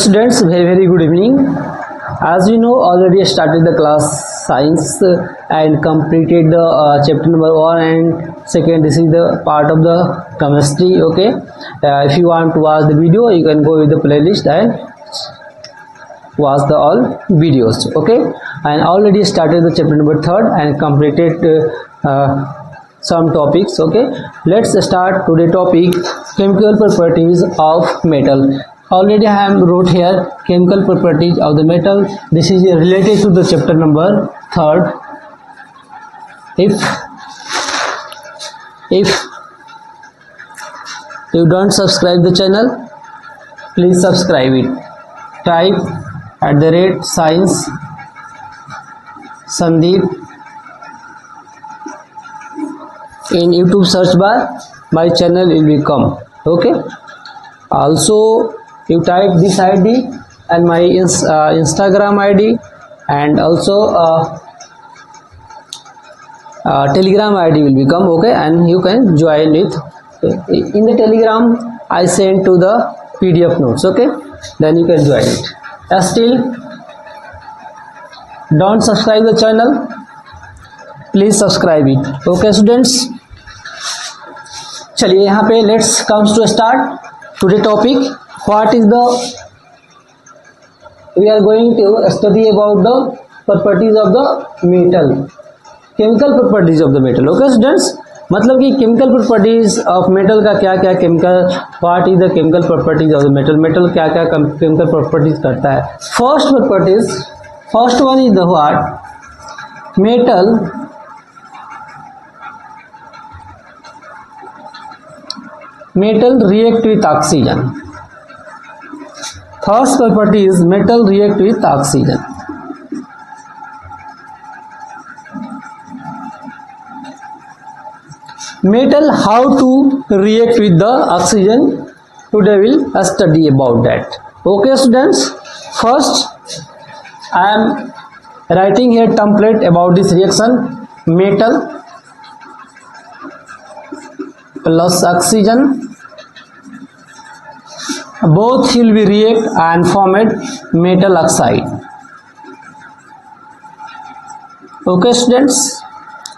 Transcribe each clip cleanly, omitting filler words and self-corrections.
students, very good evening. As you know, already started the class science and completed the chapter number 1 and second. This is the part of the chemistry. Okay, if you want to watch the video, you can go with the playlist and watch the all videos. Okay, and already started the chapter number 3 and completed some topics. Okay, let's start today topic, chemical properties of metal. Already I am wrote here chemical properties of the metal. This is related to the chapter number 3. If you don't subscribe the channel, please subscribe it. Type @science Sandeep in YouTube search bar. My channel will become. Okay, also you type this ID and my Instagram ID and also Telegram ID will become. Okay, and you can join it in the Telegram. I send to the PDF notes. Okay, then you can join it. Still don't subscribe the channel, please subscribe it. Okay students, चलिए यहाँ पे let's comes to start today topic. What is the we are going to study about the properties of the metal, chemical properties of the metal. Okay students, मतलब कि chemical properties of metal का क्या क्या chemical, what is the chemical properties of the metal, metal क्या क्या chemical properties करता है. First one is the what, metal react with oxygen. First property is metal react with oxygen. Metal how to react with the oxygen, today we'll study about that. Okay students, first I am writing here template about this reaction. Metal plus oxygen, both will be react and formed metal oxide. Okay students,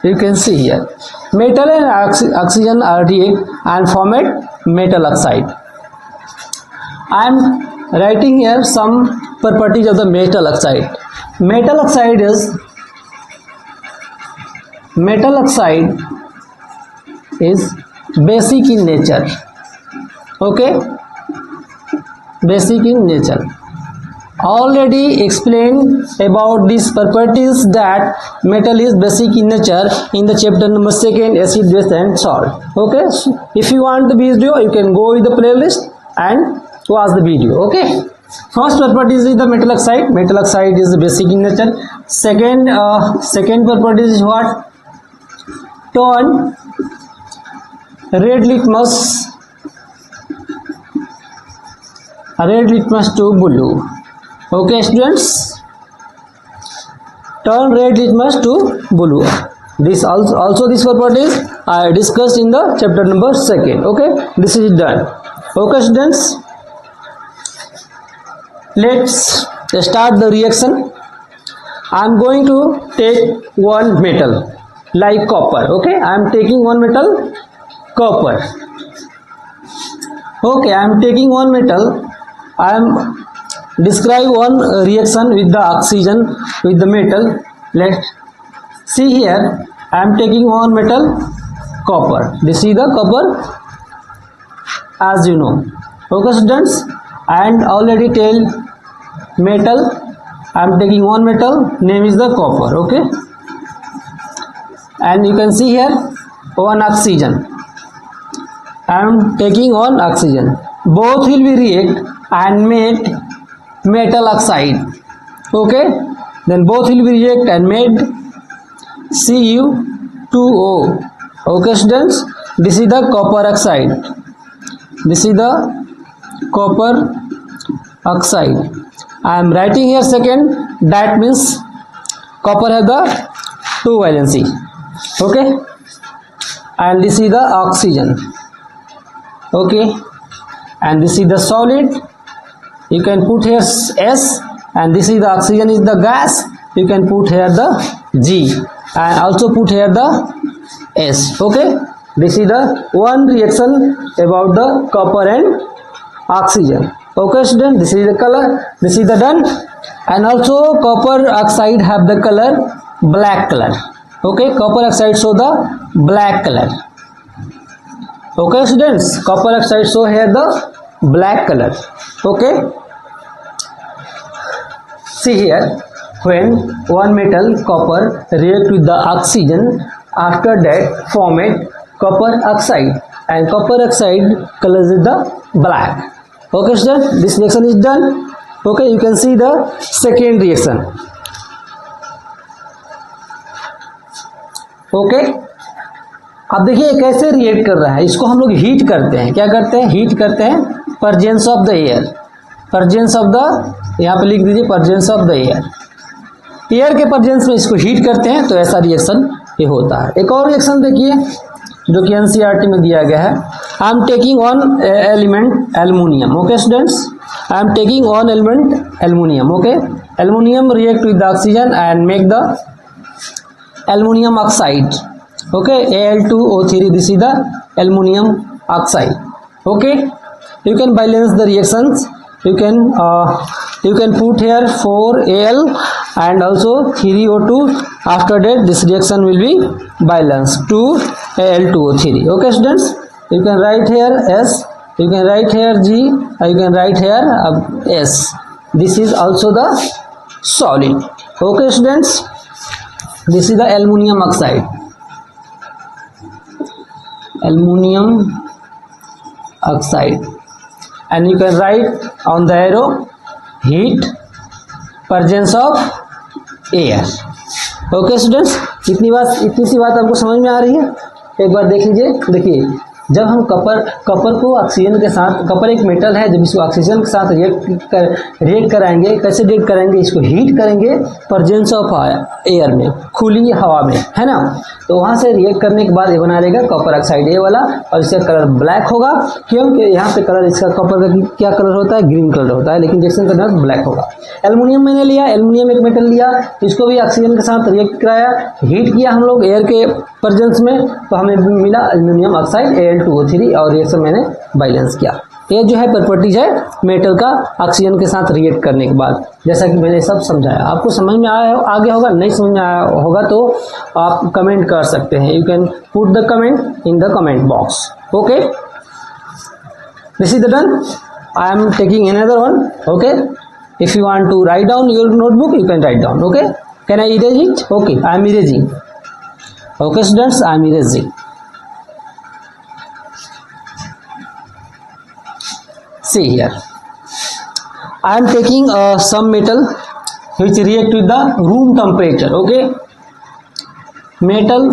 you can see here metal and oxygen are react and formed metal oxide. I am writing here some properties of the metal oxide. Metal oxide is basic in nature. Okay, basic in nature. Already explained about these properties that metal is basic in nature in the chapter number 2, acid, base and salt. Okay, if you want the video, you can go with the playlist and watch the video. Okay, first property is the metal oxide. Metal oxide is basic in nature. Second property is what, turn red litmus to blue. Okay students, turn red litmus to blue. This also this properties I discussed in the chapter number 2. Okay, this is done. Okay students, let's start the reaction. I am going to take one metal like copper. Okay, I am taking one metal, copper. Okay, I am taking one metal. I am describe one reaction with the oxygen with the metal. Let's see here. I am taking one metal, copper. This is the copper, as you know. Okay students, and already tell metal. I am taking one metal, name is the copper. Okay, and you can see here one oxygen. I am taking one oxygen. Both will be react and made metal oxide. Okay, then both will be react and made Cu2O. Okay students, this is the copper oxide. This is the copper oxide. I am writing here second, that means copper has the 2 valency. Okay, and this is the oxygen. Okay, and this is the solid you can put here S, and this is the oxygen is the gas, you can put here the G and also put here the S. Okay, this is the one reaction about the copper and oxygen. Okay student, this is the color, this is the done. And also copper oxide have the color black color. Okay, copper oxide show the black color. Okay students, copper oxide show here the black color. Okay, see here, when one metal copper react with the oxygen, after that form it copper oxide, and copper oxide color is the black. Okay student, this reaction is done. Okay, you can see the second reaction. Okay, अब देखिए कैसे react कर रहा है, इसको हम लोग heat करते हैं, क्या करते हैं, हीट करते हैं, presence of the air, presence of the, यहाँ पे लिख दीजिए presence of the air, air के प्रेजेंस में इसको हीट करते हैं, तो ऐसा रिएक्शन ये होता है। एक और रिएक्शन देखिए जो कि एनसीईआरटी में दिया गया है, I am taking one element aluminium. Okay students, I am taking one element aluminium. Okay, aluminium react with the oxygen and make the aluminium oxide. Okay, Al2O3, this is the aluminum oxide. Okay, you can balance the reactions, you can put here 4Al and also 3O2. After that this reaction will be balanced to Al2O3. Okay students, you can write here S, you can write here G, you can write here S. This is also the solid. Okay students, this is the aluminum oxide, aluminum oxide, and you can write on the arrow heat, presence of air. Okay students, इतनी सी बात आपको समझ में आ रही है? एक बार देख लीजिए, देखिए जब हम कपर को ऑक्सीजन के साथ, कपर एक मेटल है, जब इसको ऑक्सीजन के साथ रिएक्ट कराएंगे, कैसे रिएक्ट करेंगे, इसको हीट करेंगे प्रेजेंस ऑफ एयर में, खुली हवा में, है ना, तो वहां से रिएक्ट करने के बाद ये बना लेगा कपर ऑक्साइड ए वाला, और इसका कलर ब्लैक होगा, क्योंकि यहाँ पे कलर इसका कपर का क्या कलर होता है, ग्रीन कलर होता है, लेकिन रिएक्शन करने बाद ब्लैक होगा। एल्युमिनियम मैंने लिया, एल्युमिनियम एक मेटल लिया, इसको भी ऑक्सीजन के साथ रिएक्ट कराया, हीट किया हम लोग एयर के प्रेजेंस में, तो हमें मिला एल्युमिनियम ऑक्साइड Al2O3, और रिएक्शन मैंने बैलेंस किया। ये जो है प्रॉपर्टीज है मेटल का ऑक्सीजन के साथ रिएक्ट करने के बाद, जैसा कि मैंने सब समझाया। आपको समझ में आ गया होगा, नहीं समझ में आया होगा तो आप कमेंट कर सकते हैं, you can put the comment in the comment box. Okay, this is the done. I am taking another one. Okay, if you want to write down your notebook, you can write down. Okay, can I erase it? Okay, I am erasing. Okay students, I am erasing. See here, I am taking some metal which react with the room temperature. Okay, metal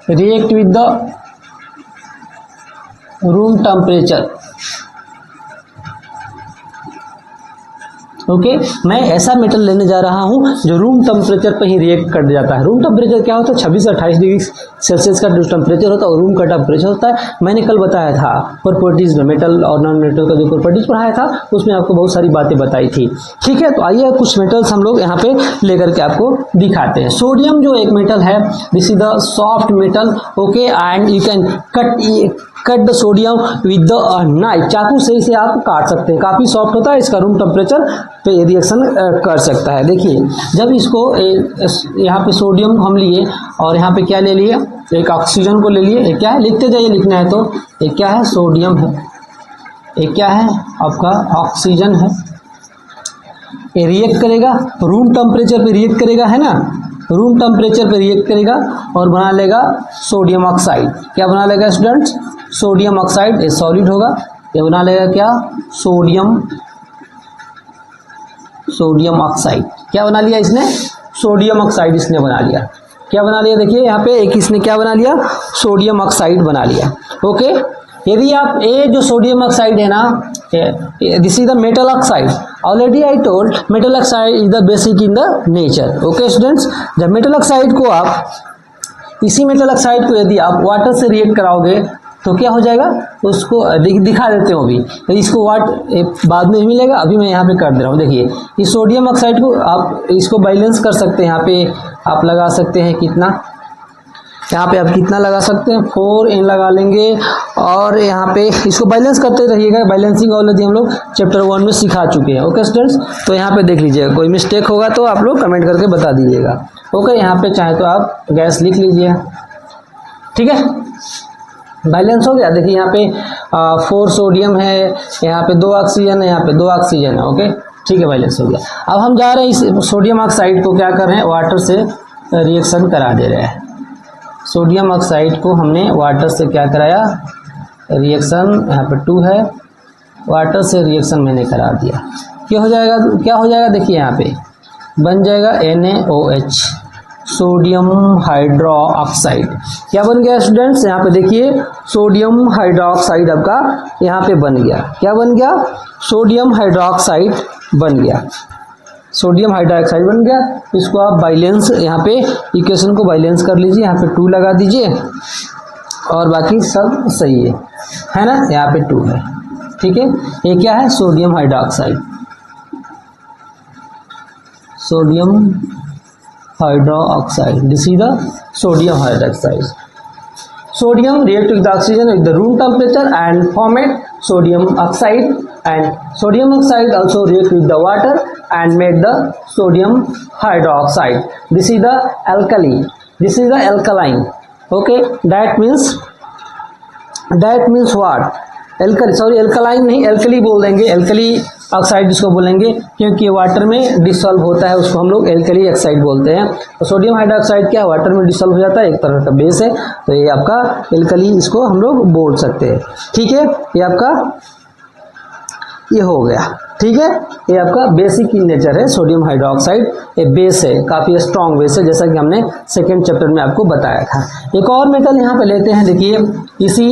react with the room temperature. Okay, मैं ऐसा metal लेने जा रहा हूं जो room temperature पर ही react कर जाता है. रूम टेम्परेचर क्या होता है? 26 से 28 डिग्री सेल्सियस का जो टेम्परेचर होता है वो रूम का टेम्परेचर होता है. मैंने कल बताया था प्रॉपर्टीज में, मेटल और नॉन मेटल का जो प्रॉपर्टीज पढ़ाया था उसमें आपको बहुत सारी बातें बताई थी. ठीक है, तो आइए कुछ मेटल्स हम लोग यहाँ पे लेकर के आपको दिखाते हैं. सोडियम जो एक मेटल है, this is the soft metal. Okay, and you can cut the sodium with the knife. चाकू से इसे आप काट सकते हैं, काफ़ी सॉफ्ट होता है, इसका रूम टेम्परेचर पे रिएक्शन कर सकता है. देखिए, जब इसको यहाँ पे सोडियम हम लिए और यहाँ पे क्या ले लिए, एक ऑक्सीजन को ले लिए. ये क्या है, लिखते जाइए, लिखना है तो. ये क्या है, सोडियम है. ये क्या है, आपका ऑक्सीजन है. ये रिएक्ट करेगा, रूम टेम्परेचर पे रिएक्ट करेगा, है ना, रूम टेम्परेचर पे रिएक्ट करेगा और बना लेगा सोडियम ऑक्साइड. क्या बना लेगा स्टूडेंट्स? Sodium oxide. ये सॉलिड होगा. ये बना लेगा क्या, सोडियम ऑक्साइड. क्या बना लिया इसने? सोडियम ऑक्साइड इसने बना लिया. क्या बना लिया? देखिए यहाँ पे एक इसने क्या बना लिया, सोडियम ऑक्साइड बना लिया. ओके, यदि आप ये जो सोडियम ऑक्साइड है ना, this is the metal oxide. Already I told metal oxide is the basic in the nature. Okay students, जब मेटल ऑक्साइड को आप, इसी मेटल ऑक्साइड को यदि आप वाटर से रिएक्ट कराओगे तो क्या हो जाएगा, उसको दिखा देते हो अभी, तो इसको वाट बाद में मिलेगा, अभी मैं यहाँ पे कर दे रहा हूँ। देखिए इस सोडियम ऑक्साइड को आप इसको बैलेंस कर सकते हैं, यहाँ पे आप लगा सकते हैं कितना, यहाँ पे आप कितना लगा सकते हैं 4n लगा लेंगे, और यहाँ पे इसको बैलेंस करते रहिएगा। बैलेंसिंग ऑलरेडी हम लोग चैप्टर 1 में सिखा चुके हैं। ओके स्टूडेंट्स, तो यहाँ पे देख लीजिएगा, कोई मिस्टेक होगा तो आप लोग कमेंट करके बता दीजिएगा। ओके, यहाँ पे चाहे तो आप गैस लिख लीजिए, ठीक है। बैलेंस हो गया। देखिए यहाँ पे 4 सोडियम है, यहाँ पे 2 ऑक्सीजन है, यहाँ पे 2 ऑक्सीजन है। ओके ठीक है, बैलेंस हो गया। अब हम जा रहे हैं इस सोडियम ऑक्साइड को क्या कर रहे हैं, वाटर से रिएक्शन करा दे रहे हैं। सोडियम ऑक्साइड को हमने वाटर से क्या कराया, रिएक्शन, यहाँ पे 2 है, वाटर से रिएक्शन मैंने करा दिया। क्या हो जाएगा, देखिए यहाँ पे बन जाएगा NaOH, सोडियम हाइड्रोक्साइड। क्या बन गया स्टूडेंट्स, यहाँ पे देखिए सोडियम हाइड्रोक्साइड आपका यहाँ पे बन गया। क्या बन गया, सोडियम हाइड्रोक्साइड बन गया, सोडियम हाइड्रोक्साइड बन गया। इसको आप बैलेंस, यहाँ पे इक्वेशन को बैलेंस कर लीजिए, यहाँ पे 2 लगा दीजिए और बाकी सब सही है ना, यहाँ पे 2 है, ठीक है। ये क्या है, sodium hydroxide, sodium hydroxide, this is the sodium hydroxide. Sodium react with the oxygen with the room temperature and formed sodium oxide, and sodium oxide also react with the water and made the sodium hydroxide. This is the alkali, this is the alkaline. Okay, that means what, alkali, sorry alkaline नहीं, alkali बोल देंगे, alkali oxide जिसको बोलेंगे, क्योंकि water में dissolve होता है, उसको हम लोग एल्कली ऑक्साइड बोलते हैं। तो सोडियम हाइड्रोक्साइड क्या वाटर में डिसॉल्व हो जाता है, एक तरह का बेस है, तो ये आपका एल्कली, इसको हम लोग बोल सकते हैं, ठीक है। ये आपका ये हो गया, ठीक है। ये आपका बेसिक इन नेचर है सोडियम हाइड्रोक्साइड, ये बेस है, काफ़ी स्ट्रॉन्ग बेस है, जैसा कि हमने सेकेंड चैप्टर में आपको बताया था। एक और मेटल यहाँ पे लेते हैं, देखिए इसी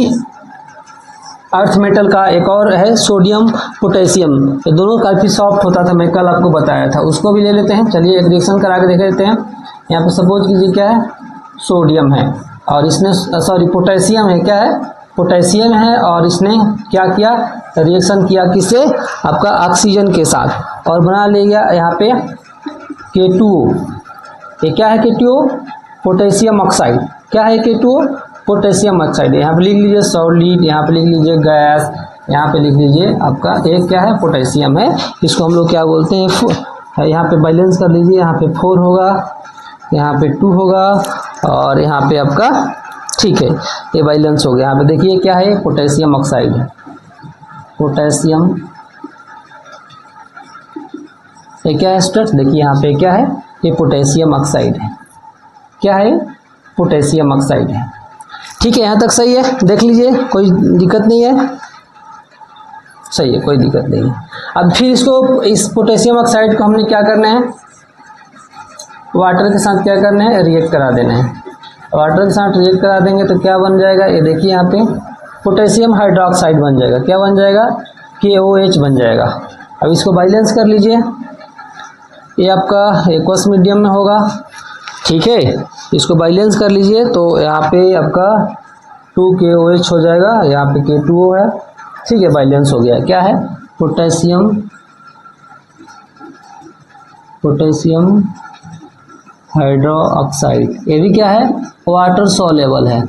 अर्थ मेटल का एक और है सोडियम पोटेशियम, ये दोनों काफ़ी सॉफ्ट होता था, मैं कल आपको बताया था, उसको भी ले लेते हैं। चलिए एक रिएक्शन करा के देख लेते हैं। यहाँ पे सपोज कीजिए क्या है, सोडियम है और इसने सॉरी पोटेशियम है, क्या है, पोटेशियम है, और इसने क्या किया, रिएक्शन किया किससे, आपका ऑक्सीजन के साथ, और बना लिया यहाँ पे K2O। ये क्या है K2O, पोटेशियम ऑक्साइड। क्या है K2O, पोटेशियम ऑक्साइड। यहाँ पे लिख लीजिए सॉलिड, यहाँ पे लिख लीजिए गैस, यहाँ पे लिख लीजिए आपका एक क्या है, पोटेशियम है, इसको हम लोग क्या बोलते हैं, यहाँ पे बैलेंस कर लीजिए, यहाँ पे 4 होगा, यहाँ पे 2 होगा, और यहाँ पे आपका, ठीक है, ये बैलेंस हो गया। यहाँ पे देखिए क्या है, पोटेशियम ऑक्साइड है, पोटेशियम, ये क्या है स्टूडेंट्स, देखिए यहाँ पे क्या है, ये पोटेशियम ऑक्साइड है, क्या है, पोटेशियम ऑक्साइड है, ठीक है। यहाँ तक सही है, देख लीजिए, कोई दिक्कत नहीं है, सही है, कोई दिक्कत नहीं है। अब फिर इसको, इस पोटेशियम ऑक्साइड को हमने क्या करना है, वाटर के साथ क्या करना है, रिएक्ट करा देना है। वाटर के साथ रिएक्ट करा देंगे तो क्या बन जाएगा, ये देखिए यहाँ पे पोटेशियम हाइड्रोक्साइड बन जाएगा। क्या बन जाएगा, KOH बन जाएगा। अब इसको बैलेंस कर लीजिए, ये आपका एक्वस मीडियम में होगा, ठीक है। इसको बैलेंस कर लीजिए, तो यहाँ पे आपका 2KOH हो जाएगा, यहाँ पे K2O है, ठीक है, बैलेंस हो गया। क्या है, पोटेशियम हाइड्रोक्साइड, ये भी क्या है, वाटर सॉल्युबल है।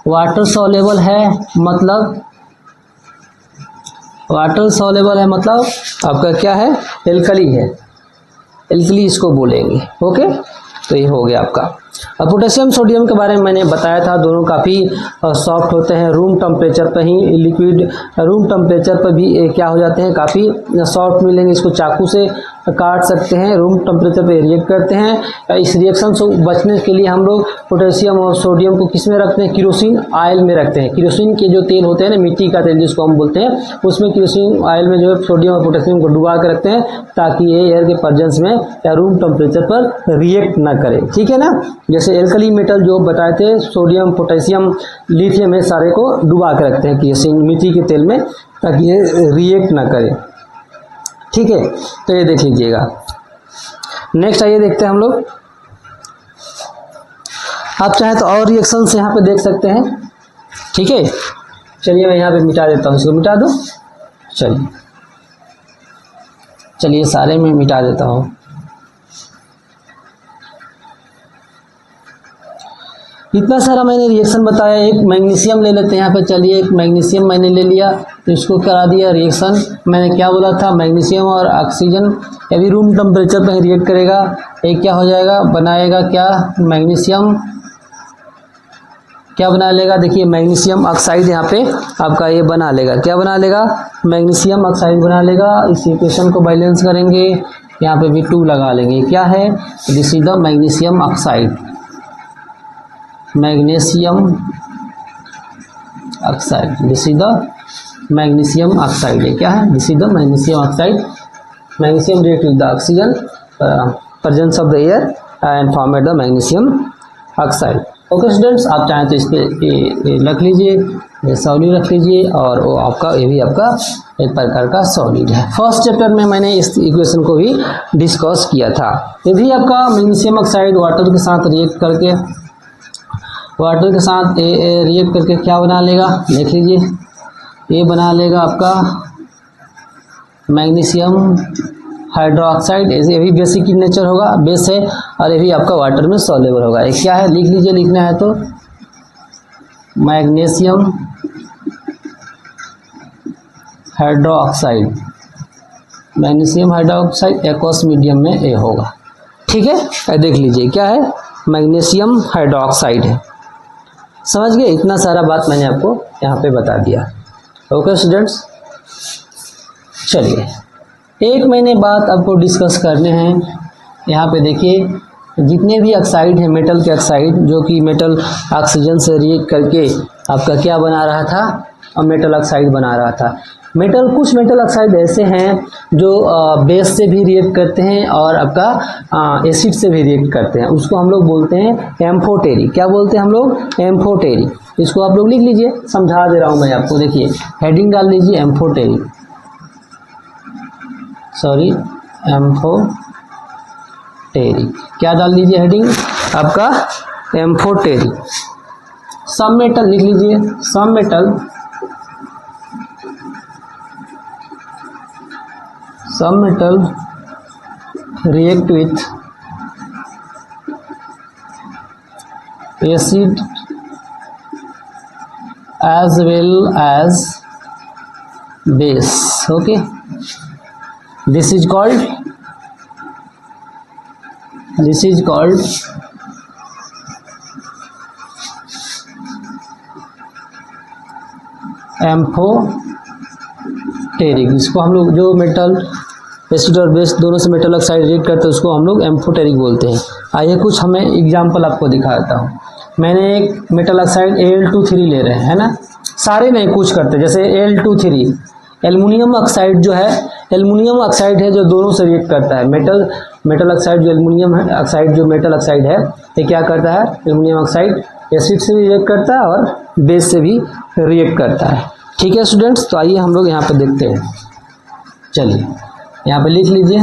वाटर सॉल्युबल है मतलब, वाटर सॉल्युबल है मतलब आपका क्या है, एल्कली है, एल्कली इसको बोलेंगे। ओके, तो ये हो गया आपका। अब पोटेशियम सोडियम के बारे में मैंने बताया था, दोनों काफ़ी सॉफ्ट होते हैं, रूम टेम्परेचर पर ही, लिक्विड रूम टेम्परेचर पर भी क्या हो जाते हैं, काफ़ी सॉफ्ट मिलेंगे। इसको चाकू से काट सकते हैं, रूम टेम्परेचर पे रिएक्ट करते हैं। इस रिएक्शन से बचने के लिए हम लोग पोटेशियम और सोडियम को किस में रखते हैं, केरोसिन ऑयल में रखते हैं। केरोसिन के जो तेल होते हैं ना, मिट्टी का तेल जिसको हम बोलते हैं, उसमें केरोसिन ऑयल में जो है सोडियम और पोटेशियम को डुबा के रखते हैं, ताकि ये एयर के प्रेजेंस में या रूम टेम्परेचर पर रिएक्ट ना करे, ठीक है ना। जैसे एल्कली मेटल जो बताए थे, सोडियम, पोटेशियम, लिथियम, ये सारे को डुबा के रखते हैं केरोसिन मिट्टी के तेल में, ताकि ये रिएक्ट ना करे, ठीक है। तो ये देख लीजिएगा। नेक्स्ट आइए देखते हैं हम लोग। आप चाहे तो और रिएक्शंस यहाँ पे देख सकते हैं, ठीक है। चलिए मैं यहाँ पे मिटा देता हूँ, इसको मिटा दूँ। चलिए सारे में मिटा देता हूँ। इतना सारा मैंने रिएक्शन बताया। एक मैग्नीशियम ले लेते हैं यहाँ पे। चलिए एक मैग्नीशियम मैंने ले लिया, तो इसको करा दिया रिएक्शन। मैंने क्या बोला था, मैग्नीशियम और ऑक्सीजन यदि रूम टेम्परेचर पर रिएक्ट करेगा, एक क्या हो जाएगा, बनाएगा क्या, मैग्नीशियम क्या बना लेगा, देखिए मैग्नीशियम ऑक्साइड यहाँ पे आपका ये बना लेगा। क्या बना लेगा, मैग्नीशियम ऑक्साइड बना लेगा। इस इक्वेशन को बैलेंस करेंगे, यहाँ पे भी 2 लगा लेंगे। क्या है, this is the magnesium oxide, magnesium oxide, this is the magnesium oxide. ये क्या है, this is the magnesium oxide. Magnesium react with the oxygen, presence of the air and format the magnesium oxide. Okay students, आप चाहें तो इस पे रख लीजिए, सॉलिड रख लीजिए, और वो आपका ये भी आपका एक प्रकार का सॉलिड है। फर्स्ट चैप्टर में मैंने इस इक्वेशन को भी डिस्कस किया था। ये भी आपका मैग्नीशियम ऑक्साइड वाटर के साथ रिएक्ट करके क्या बना लेगा, देख लीजिए, ये बना लेगा आपका मैग्नीशियम हाइड्रोक्साइड। ये भी बेसिक इन नेचर होगा, बेस है, और ये भी आपका वाटर में सॉल्युबल होगा। ये क्या है, लिख लीजिए, लिखना है तो magnesium hydroxide, magnesium hydroxide aqueous medium में ये होगा। ठीक है, देख लीजिए क्या है, मैग्नीशियम हाइड्रोक्साइड है। समझ गए, इतना सारा बात मैंने आपको यहाँ पे बता दिया। ओके स्टूडेंट्स, चलिए एक मैंने बात आपको डिस्कस करने हैं। यहाँ पे देखिए, जितने भी ऑक्साइड हैं, मेटल के ऑक्साइड, जो कि मेटल ऑक्सीजन से रिएक्ट करके आपका क्या बना रहा था, और मेटल ऑक्साइड बना रहा था। कुछ मेटल ऑक्साइड ऐसे हैं जो बेस से भी रिएक्ट करते हैं और आपका एसिड से भी रिएक्ट करते हैं। उसको हम लोग बोलते हैं एम्फोटेरी। क्या बोलते हैं हम लोग, एम्फोटेरी। इसको आप लोग लिख लीजिए, समझा दे रहा हूँ मैं आपको। देखिए हेडिंग डाल लीजिए, एम्फोटेरी, एम्फोटेरी। क्या डाल लीजिए हेडिंग आपका, एम्फोटेरी। सम मेटल लिख लीजिए, some metal react with acid as well as base. Okay, this is called amphoteric. इसको हम लोग, जो मेटल एसिड और बेस दोनों से मेटल ऑक्साइड रिएक्ट करते हैं, उसको हम लोग एम्फोटेरिक बोलते हैं। आइए कुछ हमें एग्जांपल आपको दिखाता हूँ। मैंने एक मेटल ऑक्साइड Al2-3 ले रहे हैं, है ना, सारे नहीं, कुछ करते, जैसे Al2-3 एल्युमिनियम ऑक्साइड जो है, एल्युमिनियम ऑक्साइड है जो दोनों से रिएक्ट करता है। मेटल ऑक्साइड जो एल्युमिनियम है ऑक्साइड, जो मेटल ऑक्साइड है, ये क्या करता है, एल्युमिनियम ऑक्साइड एसिड से भी रिएक्ट करता है और बेस से भी रिएक्ट करता है। ठीक है स्टूडेंट्स, तो आइए हम लोग यहाँ पे देखते हैं। चलिए यहाँ पे लिख लीजिए,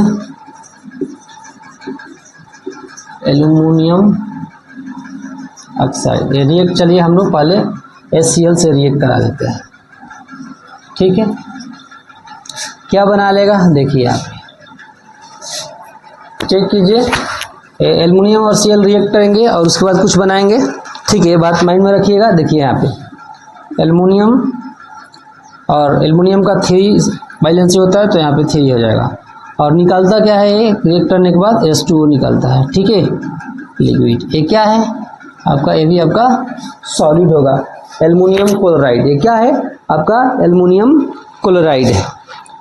एल्युमिनियम ऑक्साइड ये रिएक्ट, चलिए हम लोग पहले HCl से रिएक्ट करा देते हैं। ठीक है, क्या बना लेगा, देखिए आप चेक कीजिए। एल्युमिनियम और Cl रिएक्ट करेंगे और उसके बाद कुछ बनाएंगे। ठीक है, ये बात माइंड में रखिएगा। देखिए यहाँ पे एल्युमिनियम और एल्युमिनियम का 3 बैलेंस होता है, तो यहाँ पे 3 हो जाएगा। और निकलता क्या है, ये रिएक्ट करने के बाद H2O निकलता है। ठीक है, लिक्विड। ये क्या है आपका, ये भी आपका सॉलिड होगा, एल्युमिनियम क्लोराइड। ये क्या है आपका, एल्युमिनियम क्लोराइड है।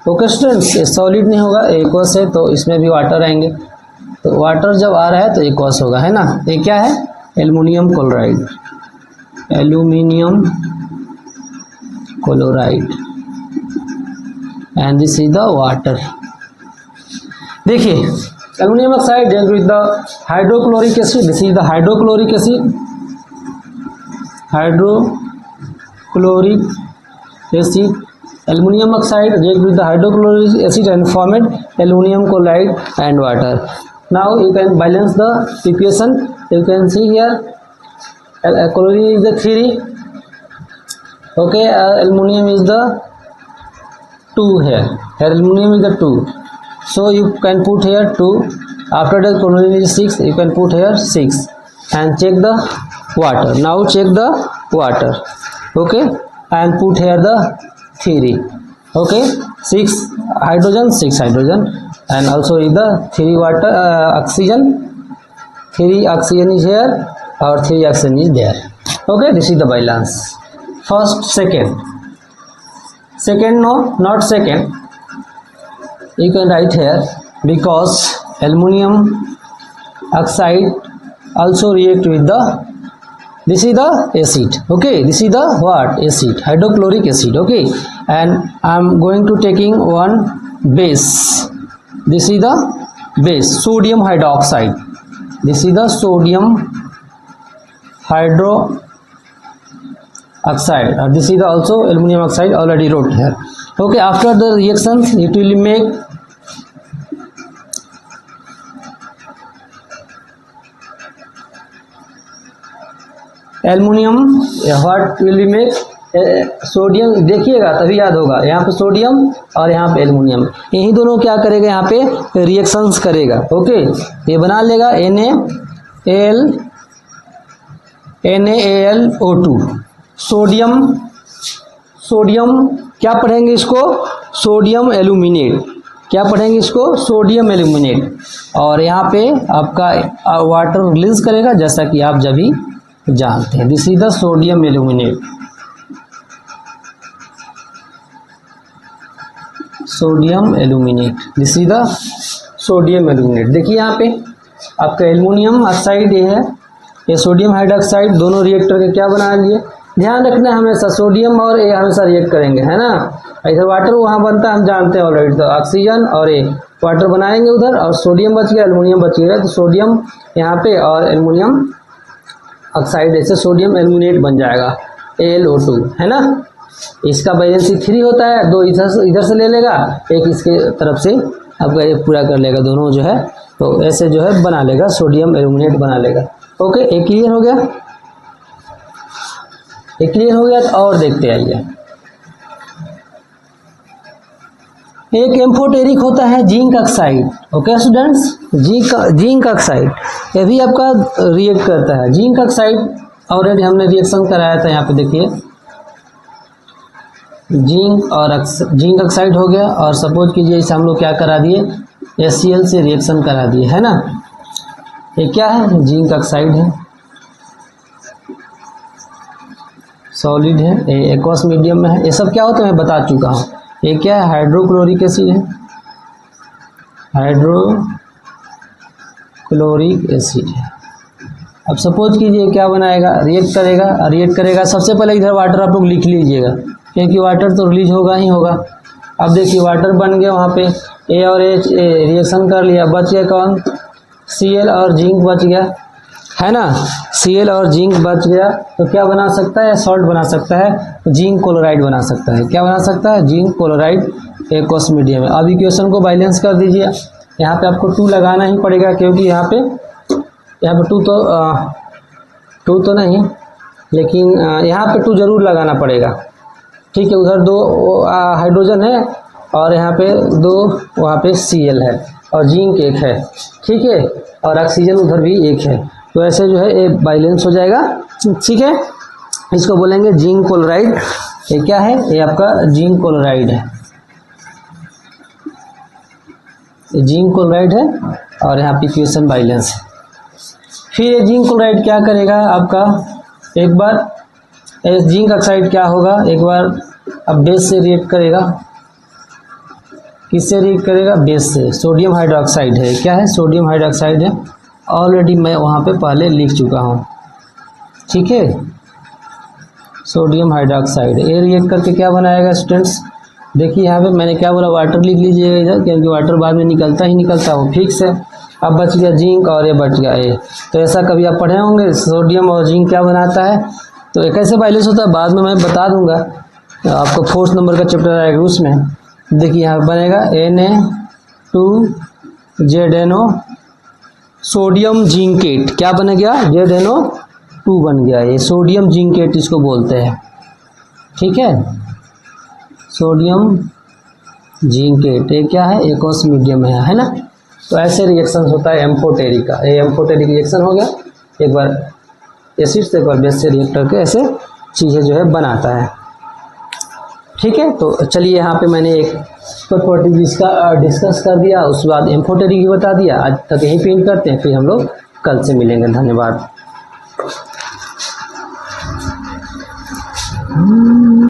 ओके स्टूडेंट्स, ये सॉलिड नहीं होगा, एक्वस है, तो इसमें भी वाटर आएंगे। तो वाटर जब आ रहा है तो एक्वस होगा, है ना। ये क्या है, aluminium chloride, aluminium chloride, and this is the water. देखिए aluminium oxide react with the hydrochloric acid, this is the hydrochloric acid, aluminum oxide react with the hydrochloric acid and formed aluminum chloride and water. Now you can balance the equation. You can see here chlorine is the 3, Okay, aluminum is the 2 here. Here aluminum is the 2. So you can put here 2. After that chlorine is 6. You can put here 6 and check the water. Now check the water. Okay, and put here the 3. Okay, 6 hydrogen, 6 hydrogen, and also is the 3 water oxygen. 3 oxygen is here or 3 oxygen is there. Okay, this is the balance. First, second no, not second. You can write here because aluminum oxide also react with the, this is the acid. Okay, this is the what? Acid, hydrochloric acid. Okay, and I am going to taking one base. This is the base, sodium hydroxide. This is the sodium hydroxide. This is also aluminum oxide, already wrote here. Okay, after the reactions it will make aluminum, what will be make sodium. देखिएगा तभी याद होगा, यहाँ पे sodium और यहाँ पे aluminium, यही दोनों क्या करेगा, यहाँ पे रिएक्शंस करेगा. ओके, ये बना लेगा NaAlO2. सोडियम क्या पढ़ेंगे इसको, सोडियम एल्यूमिनेट. क्या पढ़ेंगे इसको, सोडियम एल्यूमिनेट. और यहाँ पे आपका वाटर रिलीज करेगा, जैसा कि आप जब भी जानते हैं. This is the sodium aluminate. Sodium aluminate, this is the sodium aluminate. देखिए यहाँ पे आपका एल्युमिनियम ऑक्साइड ये है, ये सोडियम हाइड्रोक्साइड, दोनों रिएक्टर के क्या बना लिए. ध्यान रखना हमेशा सोडियम और ये हमेशा रिएक्ट करेंगे, है ना. इधर वाटर वहाँ बनता है, हम जानते हैं ऑलरेडी. तो ऑक्सीजन और ये वाटर बनाएंगे उधर, और सोडियम बच गया, एल्युमिनियम बच गया. तो सोडियम यहाँ पे और एल्युमिनियम ऑक्साइड ऐसे सोडियम एल्युमिनेट बन जाएगा, AlO2, है ना. इसका वैलेंसी 3 होता है, 2 इधर से ले लेगा, 1 इसके तरफ से आपका ये पूरा कर लेगा, दोनों जो है. तो ऐसे जो है बना लेगा, सोडियम एल्युमिनेट बना लेगा. ओके, एक क्लियर हो गया, एक क्लियर हो गया. तो और देखते आइए, एक एम्फोटेरिक होता है zinc oxide. Okay students, zinc oxide ये भी आपका रिएक्ट करता है. जिंक ऑक्साइड ऑलरेडी हमने रिएक्शन कराया था, यहाँ पे देखिए जिंक ऑक्साइड हो गया. और सपोज कीजिए इसे हम लोग क्या करा दिए, HCl से रिएक्शन करा दिए, है ना. ये क्या है, जिंक ऑक्साइड है, सॉलिड है, ये एक्वस मीडियम में है. ये सब क्या होता है मैं बता चुका हूँ. ये क्या है, हाइड्रोक्लोरिक एसिड है, हाइड्रोक्लोरिक एसिड है. अब सपोज कीजिए क्या बनाएगा, रिएक्ट करेगा. सबसे पहले इधर वाटर आप लोग लिख लीजिएगा, क्योंकि वाटर तो रिलीज होगा ही होगा. अब देखिए वाटर बन गया, वहाँ पे A और H रिएक्शन कर लिया, बच गया कौन, Cl और जिंक बच गया, है ना. Cl और जिंक बच गया, तो क्या बना सकता है, सॉल्ट बना सकता है, जिंक क्लोराइड बना सकता है. क्या बना सकता है, जिंक क्लोराइड एक्वस मीडियम में. अब इक्वेशन को बैलेंस कर दीजिए. यहाँ पे आपको 2 लगाना ही पड़ेगा, क्योंकि यहाँ पे 2 तो नहीं, लेकिन यहाँ पे 2 जरूर लगाना पड़ेगा. ठीक है, उधर 2 हाइड्रोजन है और यहाँ पे 2 वहाँ पे Cl है और जिंक 1 है. ठीक है, और ऑक्सीजन उधर भी 1 है. तो ऐसे जो है ये बैलेंस हो जाएगा. ठीक है, इसको बोलेंगे जिंक क्लोराइड. ये क्या है, ये आपका जिंक क्लोराइड है, ये जिंक क्लोराइड है. और यहाँ पे इक्वेशन बैलेंस है. फिर ये जिंक क्लोराइड क्या करेगा आपका, एक बार जिंक ऑक्साइड क्या होगा, एक बार अब बेस से रिएक्ट करेगा. किससे रिएक्ट करेगा, बेस से. सोडियम हाइड्रोक्साइड है, क्या है, सोडियम हाइड्रोक्साइड है. ऑलरेडी मैं वहाँ पे पहले लिख चुका हूँ. ठीक है, सोडियम हाइड्रोक्साइड ये रिएक्ट करके क्या बनाएगा स्टूडेंट्स. देखिए यहाँ पे मैंने क्या बोला, वाटर लिख लीजिएगा इधर, क्योंकि वाटर बाद में निकलता ही निकलता, वो फिक्स है. अब बच गया जिंक और ये बच गया ये. तो ऐसा कभी आप पढ़े होंगे, सोडियम और जिंक क्या बनाता है. तो ये कैसे बैलेंस होता है बाद में मैं बता दूंगा, आपको 4th नंबर का चैप्टर आएगा उसमें. देखिए यहाँ बनेगा Na2ZNO सोडियम जिंकेट. क्या बन गया, ZNO2 बन गया. ये सोडियम जिंकेट इसको बोलते हैं. ठीक है। सोडियम जिंकेट ये क्या है, एक्वस मीडियम है ना। तो ऐसे रिएक्शन होता है एम्फोटेरिक का। ये एम्फोटेरिक रिएक्शन हो गया, एक बार एसिड से एक बार बेस से रिएक्ट करके ऐसे चीज़ें जो है बनाता है। ठीक है, तो चलिए यहाँ पे मैंने एक प्रॉपर्टी इसका डिस्कस कर दिया, उसके बाद एम्फोटेरिक भी बता दिया। आज तक यहीं पे करते हैं, फिर हम लोग कल से मिलेंगे। धन्यवाद।